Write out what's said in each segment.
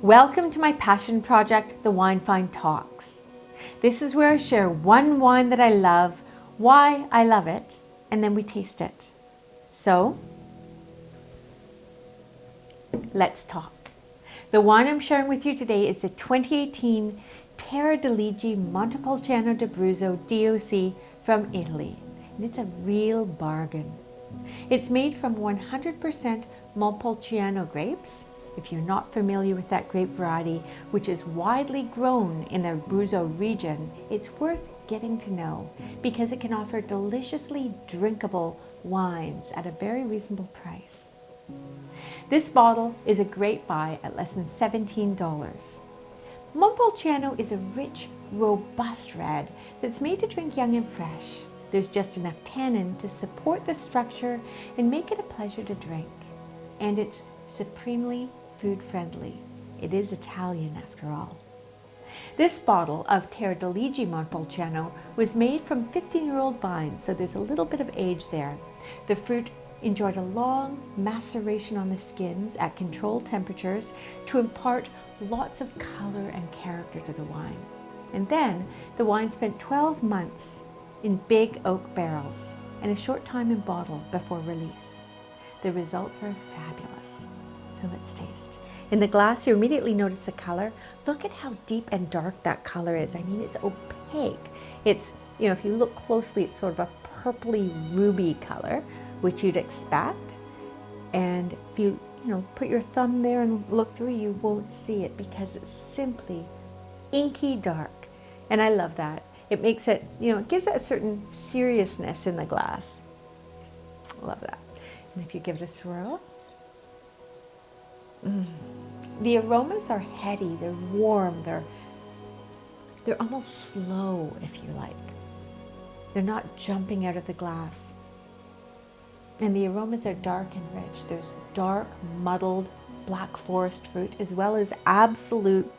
Welcome to my passion project, the Wine Find Talks. This is where I share one wine that I love, why I love it, and then we taste it. So, let's talk. The wine I'm sharing with you today is the 2018 Terra Montepulciano d'Abruzzo DOC from Italy. And it's a real bargain. It's made from 100% Montepulciano grapes. If you're not familiar with that grape variety, which is widely grown in the Abruzzo region, it's worth getting to know because it can offer deliciously drinkable wines at a very reasonable price. This bottle is a great buy at less than $17. Montepulciano is a rich, robust red that's made to drink young and fresh. There's just enough tannin to support the structure and make it a pleasure to drink. And it's supremely food friendly. It is Italian after all. This bottle of Terra Montepulciano was made from 15-year-old vines, so there's a little bit of age there. The fruit enjoyed a long maceration on the skins at controlled temperatures to impart lots of color and character to the wine. And then the wine spent 12 months in big oak barrels and a short time in bottle before release. The results are fabulous. So let's taste. In the glass, you immediately notice the color. Look at how deep and dark that color is. I mean, it's opaque. It's, if you look closely, it's sort of a purpley ruby color, which you'd expect. And if you, put your thumb there and look through, you won't see it because it's simply inky dark. And I love that. It makes it, it gives it a certain seriousness in the glass. Love that. And if you give it a swirl, the aromas are heady, they're warm, they're almost slow, if you like. They're not jumping out of the glass. And the aromas are dark and rich. There's dark, muddled black forest fruit, as well as absolute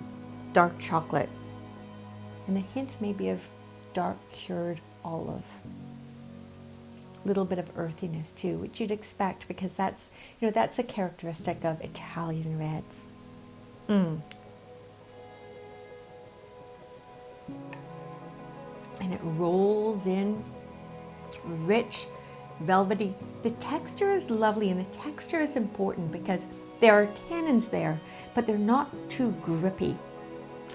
dark chocolate. And a hint maybe of dark cured olive. Little bit of earthiness too, which you'd expect because that's a characteristic of Italian reds. And it rolls in rich, velvety. The texture is lovely, and the texture is important because there are tannins there, but they're not too grippy.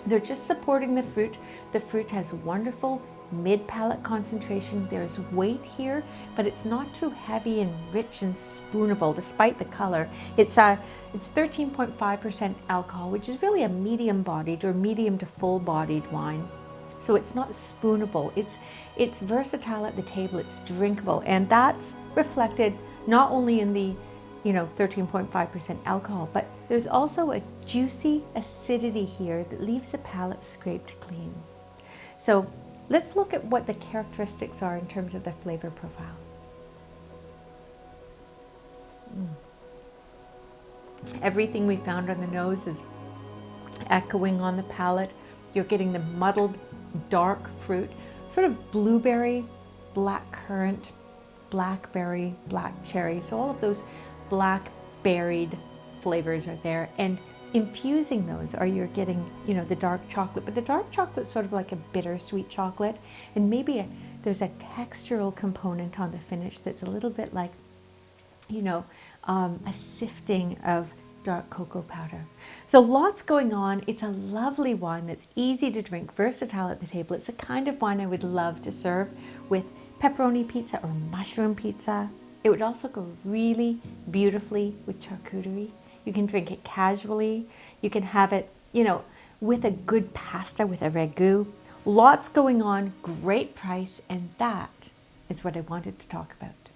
They're just supporting the fruit. The fruit has wonderful mid-palate concentration. There's weight here, but it's not too heavy and rich and spoonable despite the color. It's 13.5% alcohol, which is really a medium-bodied or medium to full-bodied wine. So it's not spoonable. It's versatile at the table. It's drinkable, and that's reflected not only in the 13.5% alcohol, but there's also a juicy acidity here that leaves the palate scraped clean. So let's look at what the characteristics are in terms of the flavor profile. Everything we found on the nose is echoing on the palate. You're getting the muddled, dark fruit, sort of blueberry, black currant, blackberry, black cherry. So all of those black-berried flavors are there. And infusing those you're getting, the dark chocolate, but the dark chocolate's sort of like a bittersweet chocolate, and maybe there's a textural component on the finish that's a little bit like, a sifting of dark cocoa powder. So lots going on. It's a lovely wine that's easy to drink, versatile at the table. It's the kind of wine I would love to serve with pepperoni pizza or mushroom pizza. It would also go really beautifully with charcuterie. You can drink it casually. You can have it, with a good pasta, with a ragu. Lots going on, great price, and that is what I wanted to talk about.